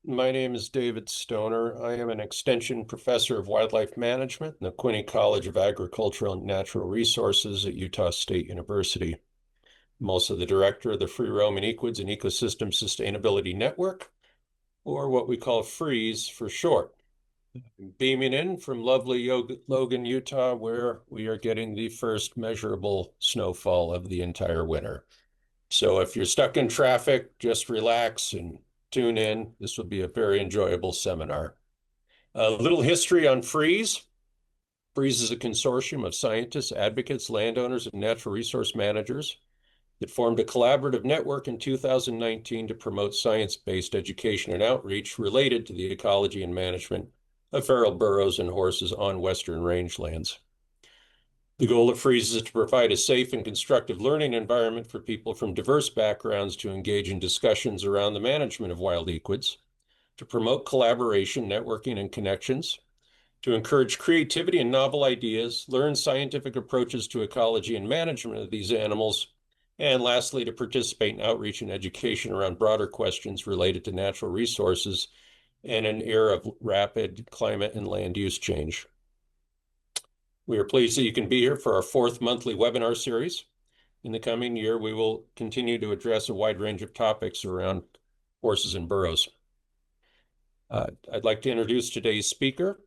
My name is David Stoner. I am an extension professor of wildlife management in the Quinney College of Agricultural and Natural Resources at Utah State University. I'm also the director of the Free Roaming Equids and Ecosystem Sustainability Network, or what we call FREEZE for short. Beaming in from lovely Logan, Utah, where we are getting the first measurable snowfall of the entire winter. So if you're stuck in traffic, just relax and tune in. This will be a very enjoyable seminar. A little history on FREEZE. FREEZE is a consortium of scientists, advocates, landowners, and natural resource managers that formed a collaborative network in 2019 to promote science-based education and outreach related to the ecology and management of feral burros and horses on Western rangelands. The goal of FREEZE is to provide a safe and constructive learning environment for people from diverse backgrounds to engage in discussions around the management of wild equids, to promote collaboration, networking, and connections, to encourage creativity and novel ideas, learn scientific approaches to ecology and management of these animals, and lastly, to participate in outreach and education around broader questions related to natural resources in an era of rapid climate and land use change. We are pleased that you can be here for our fourth monthly webinar series. In the coming year, we will continue to address a wide range of topics around horses and burros. I'd like to introduce today's speaker.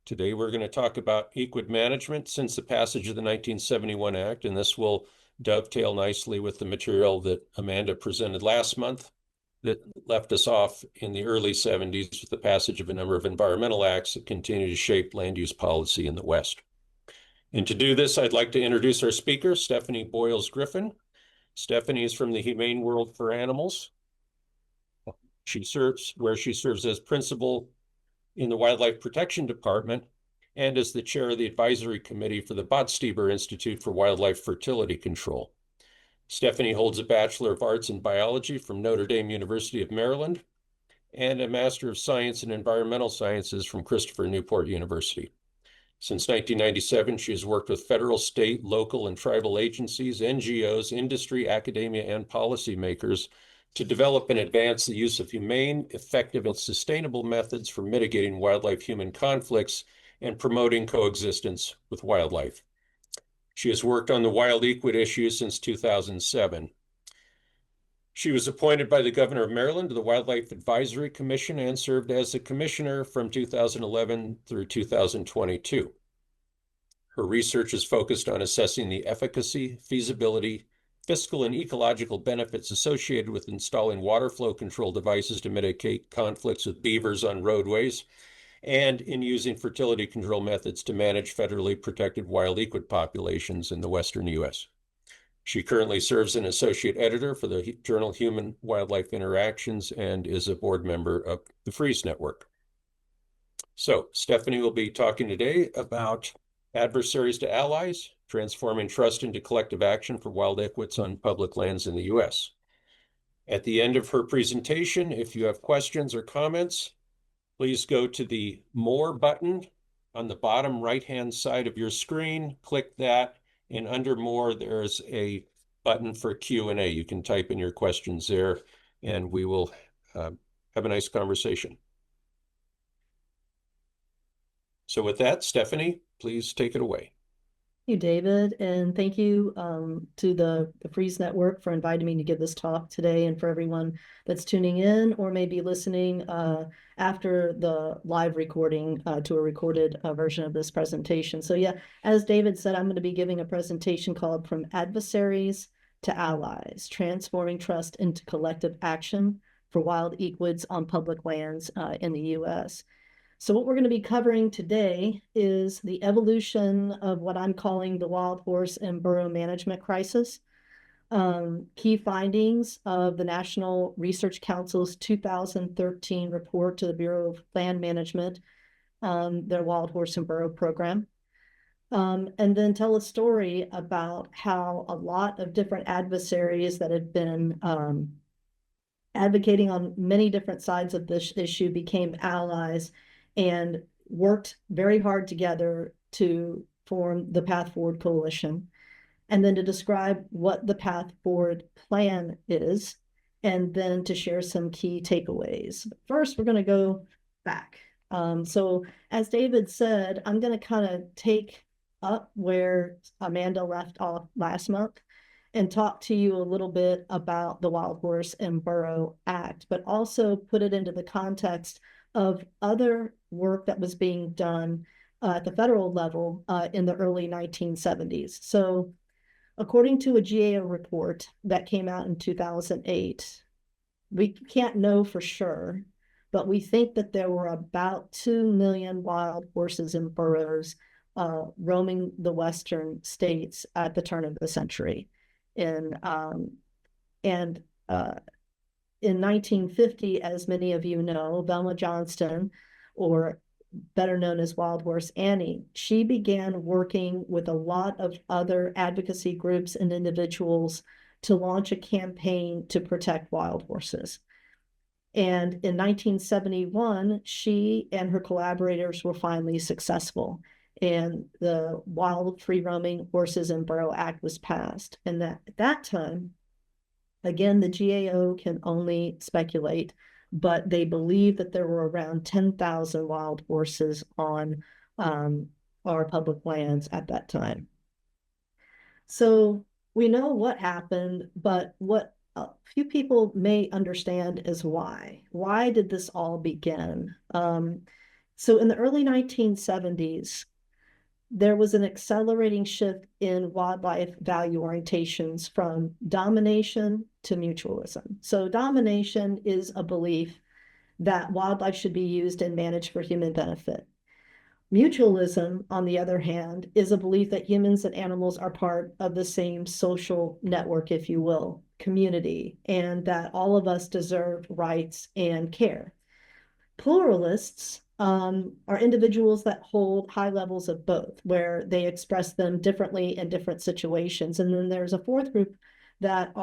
Today, we're going to talk about equid management since the passage of the 1971 Act, and this will dovetail nicely with the material that Amanda presented last month that left us off in the early 70s with the passage of a number of environmental acts that continue to shape land use policy in the West. And to do this, I'd like to introduce our speaker, Stephanie Boyles-Griffin. Stephanie is from the Humane World for Animals. She serves as principal in the Wildlife Protection Department and as the chair of the advisory committee for the Botsteber Institute for Wildlife Fertility Control. Stephanie holds a Bachelor of Arts in Biology from Notre Dame University of Maryland and a Master of Science in Environmental Sciences from Christopher Newport University. Since 1997, she has worked with federal, state, local, and tribal agencies, NGOs, industry, academia, and policymakers to develop and advance the use of humane, effective, and sustainable methods for mitigating wildlife-human conflicts and promoting coexistence with wildlife. She has worked on the wild equid issue since 2007. She was appointed by the Governor of Maryland to the Wildlife Advisory Commission and served as a commissioner from 2011 through 2022. Her research is focused on assessing the efficacy, feasibility, fiscal, and ecological benefits associated with installing water flow control devices to mitigate conflicts with beavers on roadways, and in using fertility control methods to manage federally protected wild equid populations in the Western U.S. She currently serves as an associate editor for the journal Human Wildlife Interactions and is a board member of the FREEZE Network. So Stephanie will be talking today about adversaries to allies, transforming trust into collective action for wild equids on public lands in the U.S. At the end of her presentation, if you have questions or comments, please go to the More button on the bottom right-hand side of your screen, click that, and under More, there's a button for Q&A. You can type in your questions there, and we will have a nice conversation. So with that, Stephanie, please take it away. Thank you, David, and thank you to the FREEZE Network for inviting me to give this talk today, and for everyone that's tuning in or maybe listening after the live recording to a recorded version of this presentation. So yeah, as David said, I'm going to be giving a presentation called From Adversaries to Allies, Transforming Trust into Collective Action for Wild Equids on Public Lands in the U.S. So what we're going to be covering today is the evolution of what I'm calling the wild horse and burro management crisis, key findings of the National Research Council's 2013 report to the Bureau of Land Management, their wild horse and burro program, and then tell a story about how a lot of different adversaries that have been advocating on many different sides of this issue became allies and worked very hard together to form the Path Forward Coalition, and then to describe what the Path Forward plan is, and then to share some key takeaways. First, we're going to go back. So as David said, I'm going to kind of take up where Amanda left off last month and talk to you a little bit about the Wild Horse and Burro Act, but also put it into the context of other work that was being done at the federal level in the early 1970s. So according to a GAO report that came out in 2008, we can't know for sure, but we think that there were about 2 million wild horses and burros roaming the Western states at the turn of the century. In, and in 1950, as many of you know, Velma Johnston, or better known as Wild Horse Annie, she began working with a lot of other advocacy groups and individuals to launch a campaign to protect wild horses. And in 1971, she and her collaborators were finally successful. And the Wild Free Roaming Horses and Burro Act was passed. And that at that time, again, the GAO can only speculate, but they believe that there were around 10,000 wild horses on our public lands at that time. So we know what happened, but what a few people may understand is why. Why did this all begin? So in the early 1970s, there was an accelerating shift in wildlife value orientations from domination to mutualism. So domination is a belief that wildlife should be used and managed for human benefit. Mutualism, on the other hand, is a belief that humans and animals are part of the same social network, if you will, community, and that all of us deserve rights and care. Pluralists are individuals that hold high levels of both, where they express them differently in different situations. And then there's a fourth group that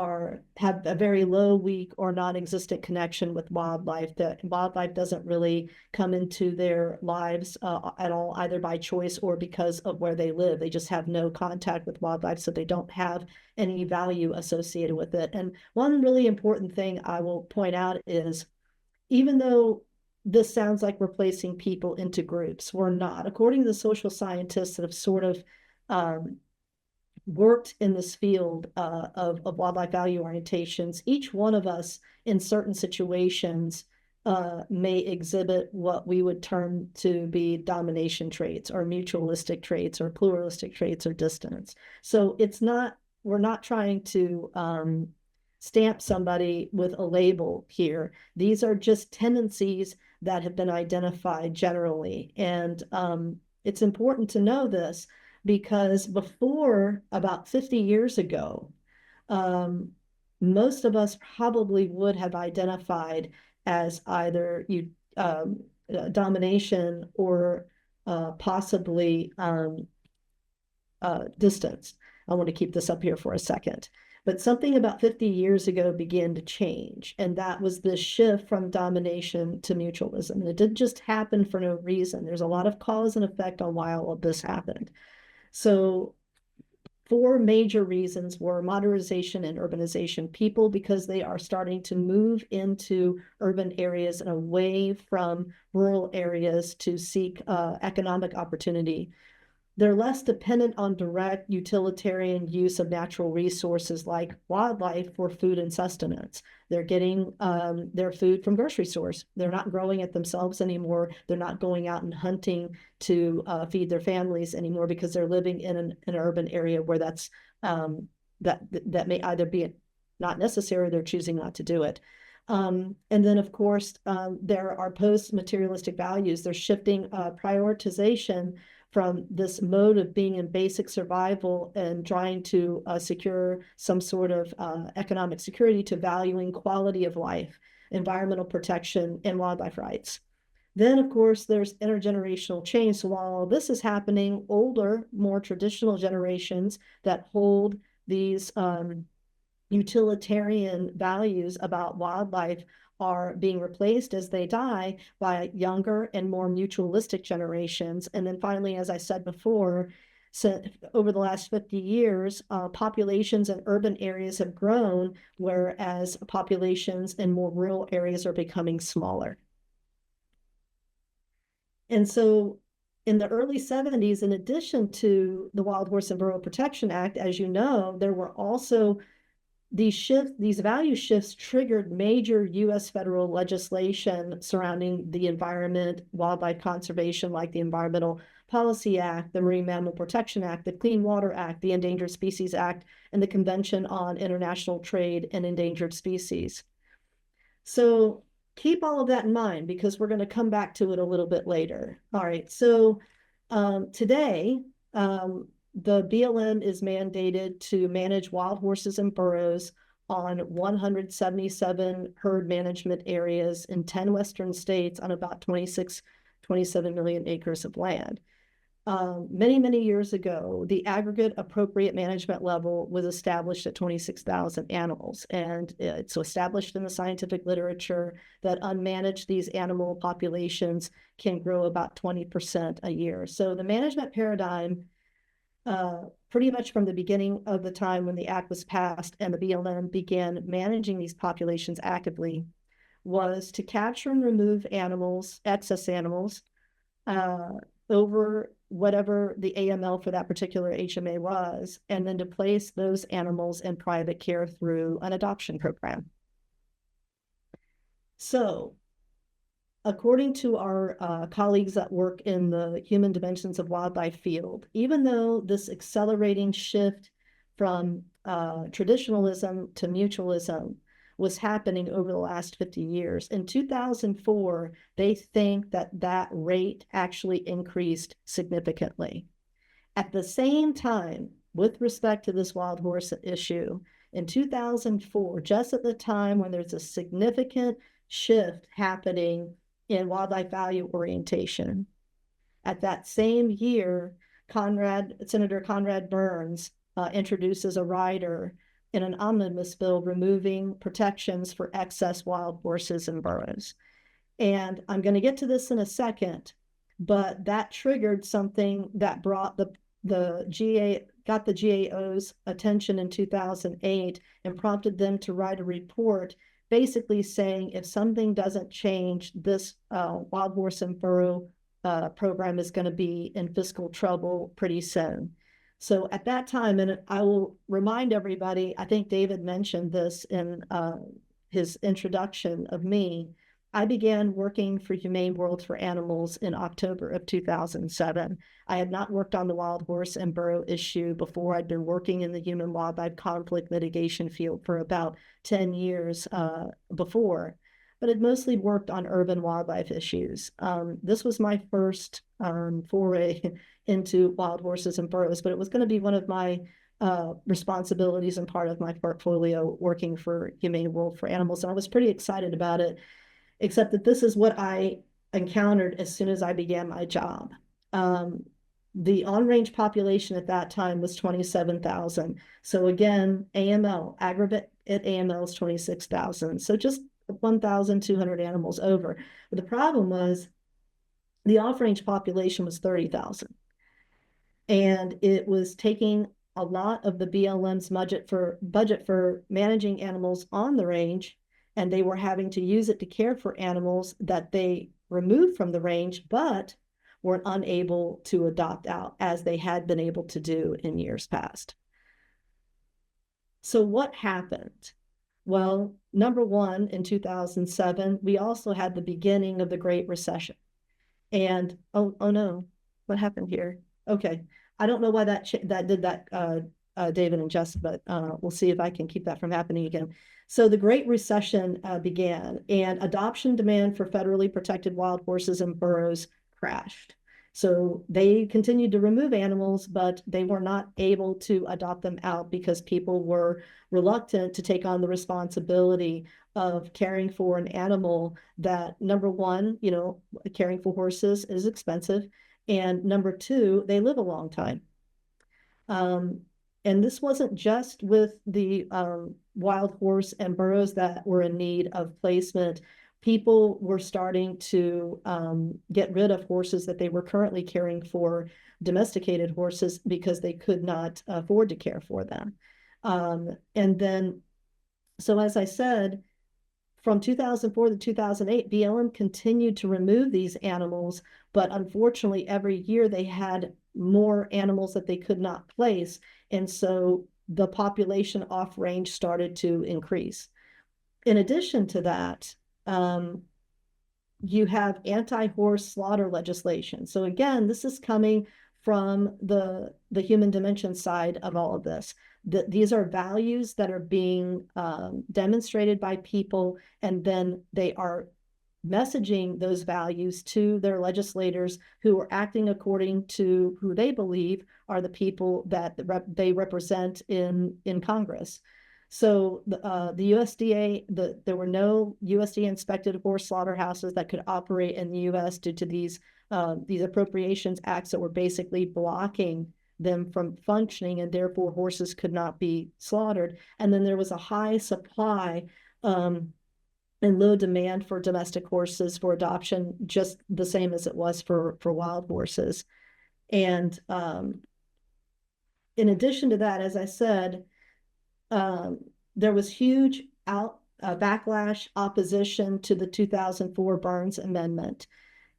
have a very low, weak, or non-existent connection with wildlife, that wildlife doesn't really come into their lives at all, either by choice or because of where they live. They just have no contact with wildlife, so they don't have any value associated with it. And one really important thing I will point out is, even though this sounds like we're placing people into groups, we're not. According to the social scientists that have sort of worked in this field of wildlife value orientations, each one of us in certain situations may exhibit what we would term to be domination traits or mutualistic traits or pluralistic traits or distance. So we're not trying to stamp somebody with a label here. These are just tendencies that have been identified generally. And it's important to know this because before about 50 years ago, most of us probably would have identified as either domination or possibly distance. I want to keep this up here for a second. But something about 50 years ago began to change, and that was this shift from domination to mutualism. And it didn't just happen for no reason. There's a lot of cause and effect on why all of this happened. So four major reasons were modernization and urbanization. People, because they are starting to move into urban areas and away from rural areas to seek economic opportunity. They're less dependent on direct utilitarian use of natural resources like wildlife for food and sustenance. They're getting their food from grocery stores. They're not growing it themselves anymore. They're not going out and hunting to feed their families anymore because they're living in an urban area where that may either be not necessary, or they're choosing not to do it. And then, of course, there are post-materialistic values. They're shifting prioritization from this mode of being in basic survival and trying to secure some sort of economic security to valuing quality of life, environmental protection, and wildlife rights. Then, of course, there's intergenerational change. So while all this is happening, older, more traditional generations that hold these utilitarian values about wildlife are being replaced as they die by younger and more mutualistic generations. And then finally, as I said before, So over the last 50 years, populations in urban areas have grown, whereas populations in more rural areas are becoming smaller. And so in the early 70s, in addition to the Wild Horse and Burro Protection Act, as you know, there were also these value shifts triggered major US federal legislation surrounding the environment, wildlife conservation, like the Environmental Policy Act, the Marine Mammal Protection Act, the Clean Water Act, the Endangered Species Act, and the Convention on International Trade in Endangered Species. So keep all of that in mind because we're going to come back to it a little bit later. All right. So today, the BLM is mandated to manage wild horses and burros on 177 herd management areas in 10 Western states on about 27 million acres of land. Many, many years ago, the aggregate appropriate management level was established at 26,000 animals. And it's established in the scientific literature that unmanaged these animal populations can grow about 20% a year. So the management paradigm, pretty much from the beginning of the time when the act was passed and the BLM began managing these populations actively, was to capture and remove animals, excess animals, uh, over whatever the AML for that particular HMA was, and then to place those animals in private care through an adoption program. So, according to our colleagues that work in the human dimensions of wildlife field, even though this accelerating shift from traditionalism to mutualism was happening over the last 50 years. In 2004, they think that that rate actually increased significantly. At the same time, with respect to this wild horse issue, in 2004, just at the time when there's a significant shift happening in wildlife value orientation, at that same year, Senator Conrad Burns introduces a rider in an omnibus bill removing protections for excess wild horses and burros. And I'm going to get to this in a second, but that triggered something that brought the GA got the GAO's attention in 2008 and prompted them to write a report basically saying if something doesn't change, this wild horse and burro program is going to be in fiscal trouble pretty soon. So at that time, and I will remind everybody, I think David mentioned this in his introduction of me, I began working for Humane World for Animals in October of 2007. I had not worked on the wild horse and burro issue before. I'd been working in the human wildlife conflict mitigation field for about 10 years before, but had mostly worked on urban wildlife issues. This was my first foray into wild horses and burros, but it was going to be one of my responsibilities and part of my portfolio working for Humane World for Animals. And I was pretty excited about it, except that this is what I encountered as soon as I began my job. The on-range population at that time was 27,000. So again, AML, aggregate at AML is 26,000. So just 1,200 animals over. But the problem was the off-range population was 30,000. And it was taking a lot of the BLM's budget for managing animals on the range, and they were having to use it to care for animals that they removed from the range, but were unable to adopt out as they had been able to do in years past. So what happened? Well, number one, in 2007, we also had the beginning of the Great Recession. And oh no, what happened here? Okay, I don't know why that did that, David and Jess, but we'll see if I can keep that from happening again. So the Great Recession began, and adoption demand for federally protected wild horses and burros crashed. So they continued to remove animals, but they were not able to adopt them out because people were reluctant to take on the responsibility of caring for an animal that, number one, caring for horses is expensive. And number two, they live a long time. And this wasn't just with the wild horse and burros that were in need of placement. people were starting to get rid of horses that they were currently caring for, domesticated horses, because they could not afford to care for them. And then, so as I said, from 2004 to 2008, BLM continued to remove these animals, but unfortunately, every year they had more animals that they could not place. And so the population off range started to increase. In addition to that, um, you have anti-horse slaughter legislation. So again, this is coming from the human dimension side of all of this. These are values that are being demonstrated by people, and then they are messaging those values to their legislators who are acting according to who they believe are the people that they represent in Congress. So the USDA, there were no USDA inspected horse slaughterhouses that could operate in the US due to these appropriations acts that were basically blocking them from functioning, and therefore horses could not be slaughtered. And then there was a high supply and low demand for domestic horses for adoption, just the same as it was for wild horses. And in addition to that, as I said, um, there was huge backlash opposition to the 2004 Burns Amendment.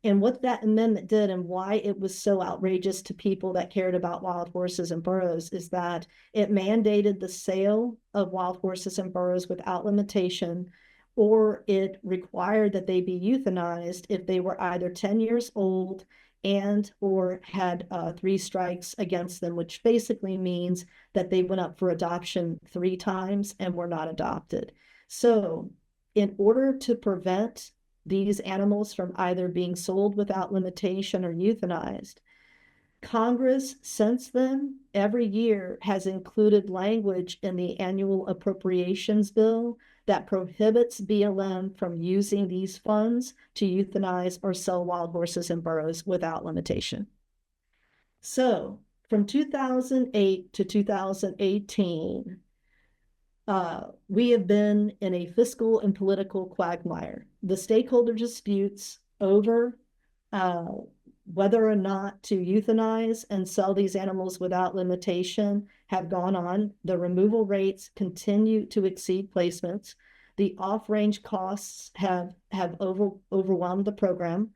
And what that amendment did and why it was so outrageous to people that cared about wild horses and burros is that it mandated the sale of wild horses and burros without limitation, or it required that they be euthanized if they were either 10 years old and or had 3 strikes against them, which basically means that they went up for adoption 3 times and were not adopted. So in order to prevent these animals from either being sold without limitation or euthanized, Congress, since then, every year has included language in the annual appropriations bill that prohibits BLM from using these funds to euthanize or sell wild horses and burros without limitation. So from 2008 to 2018, we have been in a fiscal and political quagmire. The stakeholder disputes over uh, whether or not to euthanize and sell these animals without limitation have gone on. The removal rates continue to exceed placements. The off-range costs have overwhelmed the program.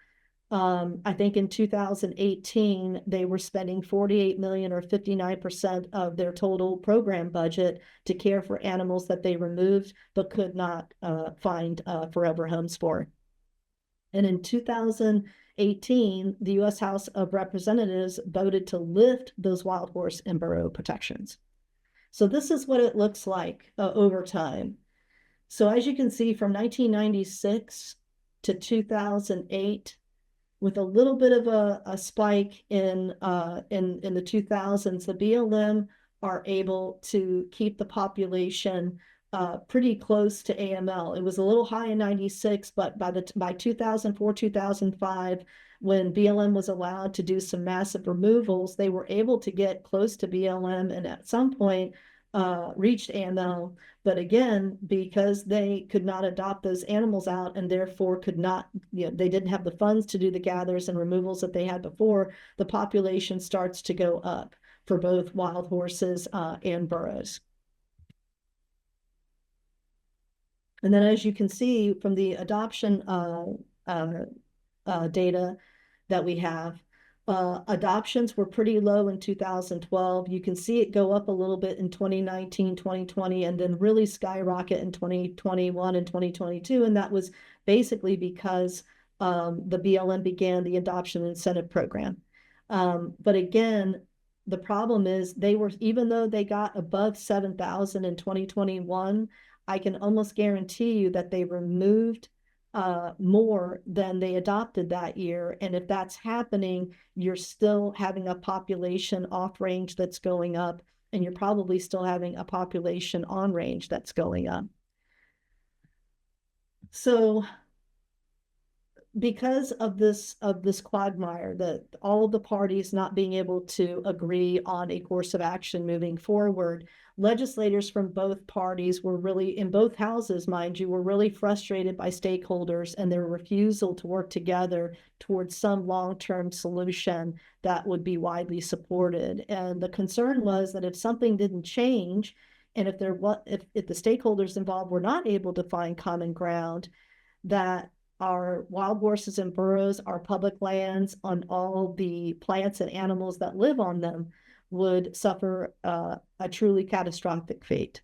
I think in 2018, they were spending 48 million or 59% of their total program budget to care for animals that they removed but could not find forever homes for. And in 2018, the US House of Representatives voted to lift those wild horse and burro protections. So this is what it looks like over time. So as you can see, from 1996 to 2008, with a little bit of a spike in the 2000s, the BLM are able to keep the population pretty close to AML. It was a little high in 96, but by 2004, 2005, when BLM was allowed to do some massive removals, they were able to get close to BLM and at some point reached AML. But again, because they could not adopt those animals out and therefore could not, they didn't have the funds to do the gathers and removals that they had before, the population starts to go up for both wild horses and burros. And then as you can see from the adoption data that we have, adoptions were pretty low in 2012. You can see it go up a little bit in 2019, 2020, and then really skyrocket in 2021 and 2022. And that was basically because the BLM began the adoption incentive program. But again, the problem is even though they got above 7,000 in 2021, I can almost guarantee you that they removed more than they adopted that year. And if that's happening, you're still having a population off range that's going up, and you're probably still having a population on range that's going up. So because of this quagmire, that all of the parties not being able to agree on a course of action moving forward, legislators from both parties were really, in both houses, mind you, were really frustrated by stakeholders and their refusal to work together towards some long-term solution that would be widely supported. And the concern was that if something didn't change, and if the stakeholders involved were not able to find common ground, that our wild horses and burros, our public lands, on all the plants and animals that live on them would suffer a truly catastrophic fate.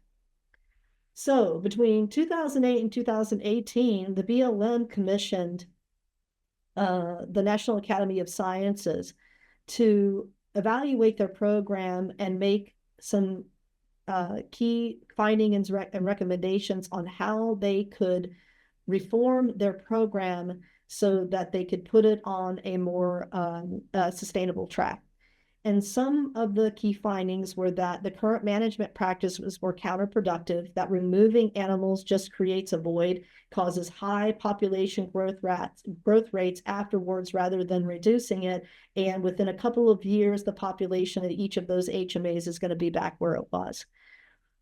So between 2008 and 2018, the BLM commissioned the National Academy of Sciences to evaluate their program and make some key findings and recommendations on how they could reform their program so that they could put it on a more sustainable track. And some of the key findings were that the current management practices were counterproductive, that removing animals just creates a void, causes high population growth rates afterwards rather than reducing it. And within a couple of years, the population of each of those HMAs is going to be back where it was.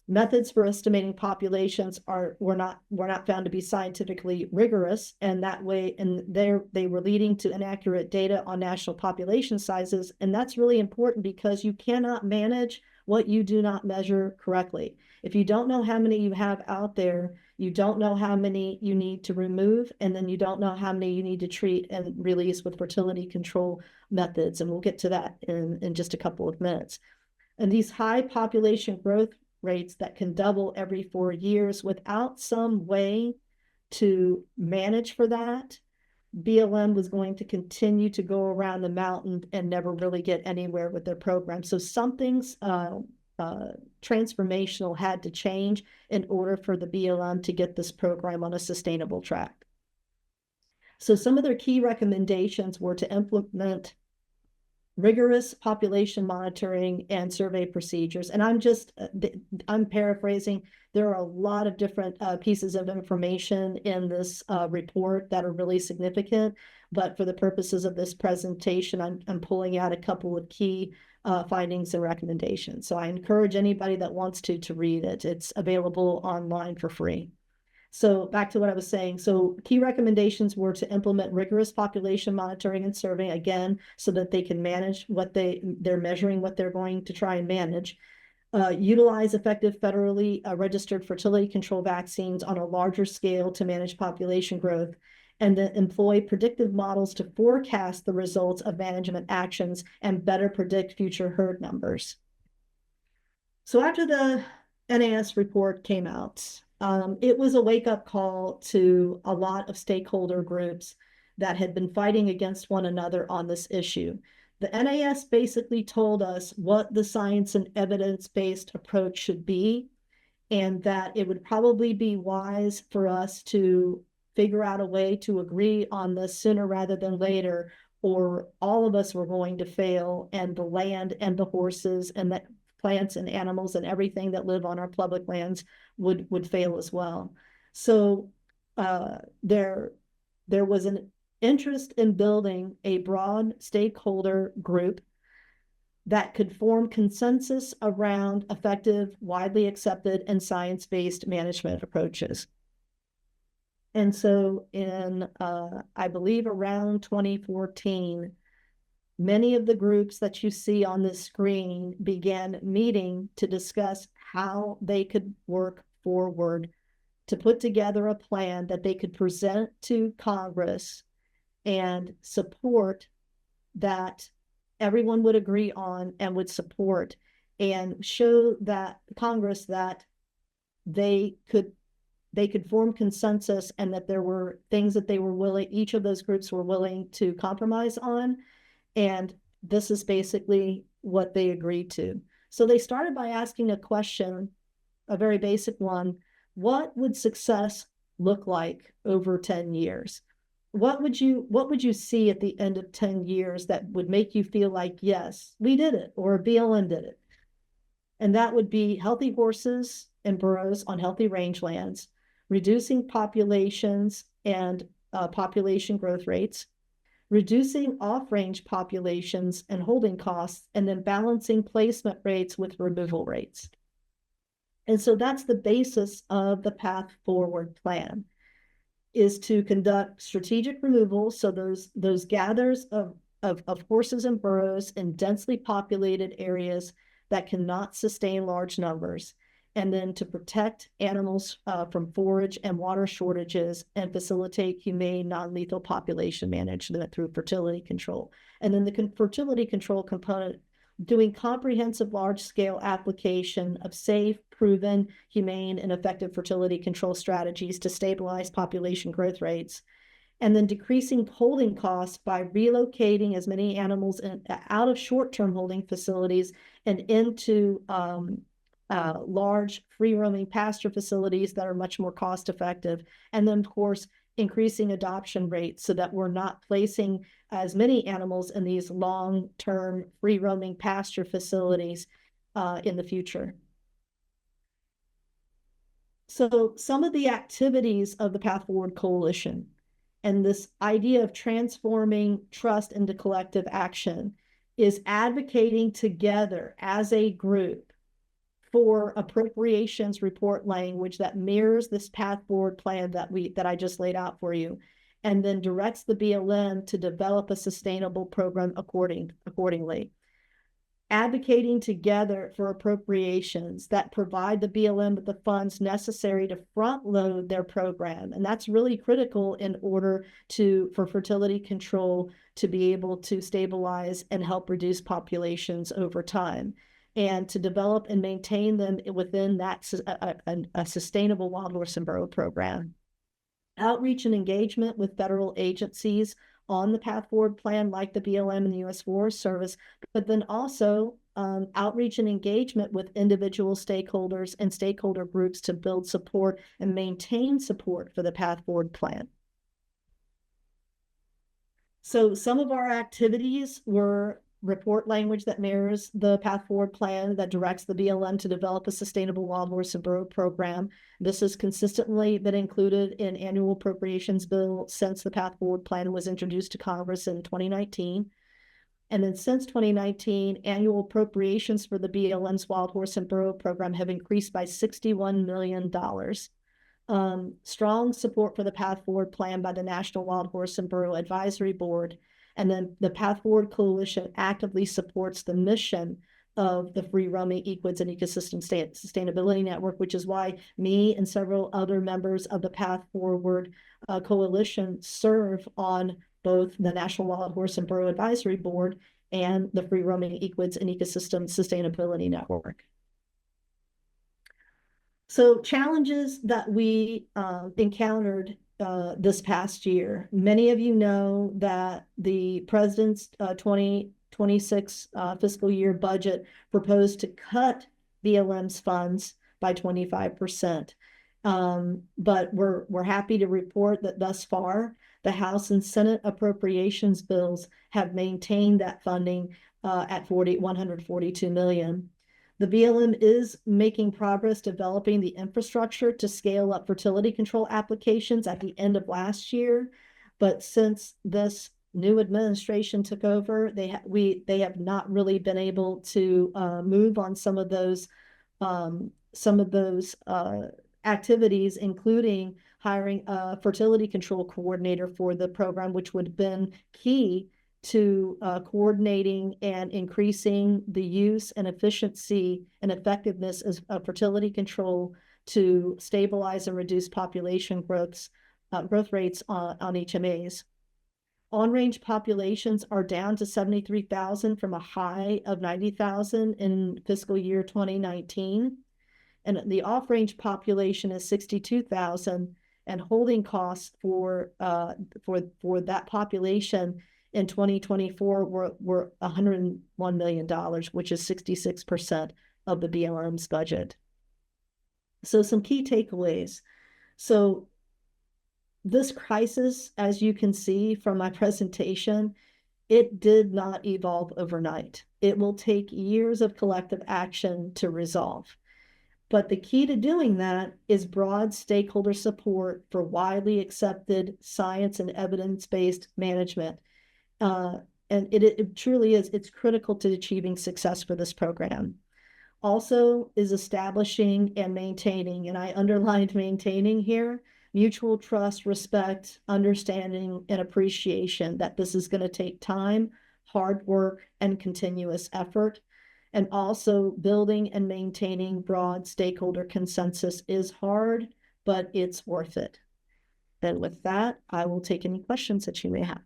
Methods for estimating populations were not found to be scientifically rigorous, and that way, and they were leading to inaccurate data on national population sizes, and that's really important because you cannot manage what you do not measure correctly. If you don't know how many you have out there, you don't know how many you need to remove, and then you don't know how many you need to treat and release with fertility control methods, and we'll get to that in just a couple of minutes. And these high population growth rates that can double every 4 years without some way to manage for that, BLM was going to continue to go around the mountain and never really get anywhere with their program. So something's transformational had to change in order for the BLM to get this program on a sustainable track. So some of their key recommendations were to implement rigorous population monitoring and survey procedures. And I'm paraphrasing. There are a lot of different pieces of information in this report that are really significant, but for the purposes of this presentation, I'm pulling out a couple of key findings and recommendations. So I encourage anybody that wants to read it. It's available online for free. So back to what I was saying. So key recommendations were to implement rigorous population monitoring and surveying, again, so that they can manage what they're measuring, what they're going to try and manage. Utilize effective federally registered fertility control vaccines on a larger scale to manage population growth, and then employ predictive models to forecast the results of management actions and better predict future herd numbers. So after the NAS report came out, it was a wake-up call to a lot of stakeholder groups that had been fighting against one another on this issue. The NAS basically told us what the science and evidence-based approach should be, and that it would probably be wise for us to figure out a way to agree on this sooner rather than later, or all of us were going to fail, and the land and the horses and the plants and animals and everything that live on our public lands would fail as well. So there was an interest in building a broad stakeholder group that could form consensus around effective, widely accepted, and science-based management approaches. And so in, I believe around 2014, many of the groups that you see on this screen began meeting to discuss how they could work forward to put together a plan that they could present to Congress and support, that everyone would agree on and would support, and show that Congress that they could form consensus, and that there were things that each of those groups were willing to compromise on. And this is basically what they agreed to. So they started by asking a question, a very basic one: what would success look like over 10 years? What would you see at the end of 10 years that would make you feel like, yes, we did it, or BLM did it? And that would be healthy horses and burros on healthy rangelands, reducing populations and population growth rates, reducing off-range populations and holding costs, and then balancing placement rates with removal rates. And so that's the basis of the Path Forward plan, is to conduct strategic removals. So those gathers of horses and burros in densely populated areas that cannot sustain large numbers, and then to protect animals from forage and water shortages and facilitate humane, non-lethal population management through fertility control. And then the fertility control component, doing comprehensive large-scale application of safe, proven, humane, and effective fertility control strategies to stabilize population growth rates, and then decreasing holding costs by relocating as many animals out of short-term holding facilities and into large free-roaming pasture facilities that are much more cost-effective. And then, of course, increasing adoption rates so that we're not placing as many animals in these long-term free-roaming pasture facilities in the future. So some of the activities of the Path Forward Coalition and this idea of transforming trust into collective action is advocating together as a group for appropriations report language that mirrors this Path Forward plan that I just laid out for you, and then directs the BLM to develop a sustainable program accordingly. Advocating together for appropriations that provide the BLM with the funds necessary to front load their program. And that's really critical in order for fertility control to be able to stabilize and help reduce populations over time, and to develop and maintain them within that a sustainable wild horse and burro program. Outreach and engagement with federal agencies on the Path Forward plan, like the BLM and the U.S. Forest Service, but then also outreach and engagement with individual stakeholders and stakeholder groups to build support and maintain support for the Path Forward plan. So some of our activities were report language that mirrors the Path Forward plan that directs the BLM to develop a sustainable wild horse and burro program. This has consistently been included in annual appropriations bill since the Path Forward plan was introduced to Congress in 2019. And then since 2019, annual appropriations for the BLM's wild horse and burro program have increased by $61 million. Strong support for the Path Forward plan by the National Wild Horse and Burro Advisory Board. And then the Path Forward Coalition actively supports the mission of the Free Roaming Equids and Ecosystem Sustainability Network, which is why me and several other members of the Path Forward Coalition serve on both the National Wild Horse and Burro Advisory Board and the Free Roaming Equids and Ecosystem Sustainability Network. So challenges that we encountered this past year. Many of you know that the president's 2026 fiscal year budget proposed to cut BLM's funds by 25%. But we're happy to report that thus far, the House and Senate appropriations bills have maintained that funding at $142 million. The BLM is making progress developing the infrastructure to scale up fertility control applications at the end of last year. But since this new administration took over, they have not really been able to move on some of those activities, including hiring a fertility control coordinator for the program, which would have been key to coordinating and increasing the use and efficiency and effectiveness of fertility control to stabilize and reduce population growth rates on HMAs. On-range populations are down to 73,000 from a high of 90,000 in fiscal year 2019. And the off-range population is 62,000, and holding costs for that population in 2024 were $101 million, which is 66% of the BLM's budget. So some key takeaways. So this crisis, as you can see from my presentation, it did not evolve overnight. It will take years of collective action to resolve. But the key to doing that is broad stakeholder support for widely accepted science and evidence-based management. Uh, and it truly is, it's critical to achieving success for this program. Also is establishing and maintaining, and I underlined maintaining here, mutual trust, respect, understanding, and appreciation that this is going to take time, hard work, and continuous effort. And also building and maintaining broad stakeholder consensus is hard, but it's worth it. And with that, I will take any questions that you may have.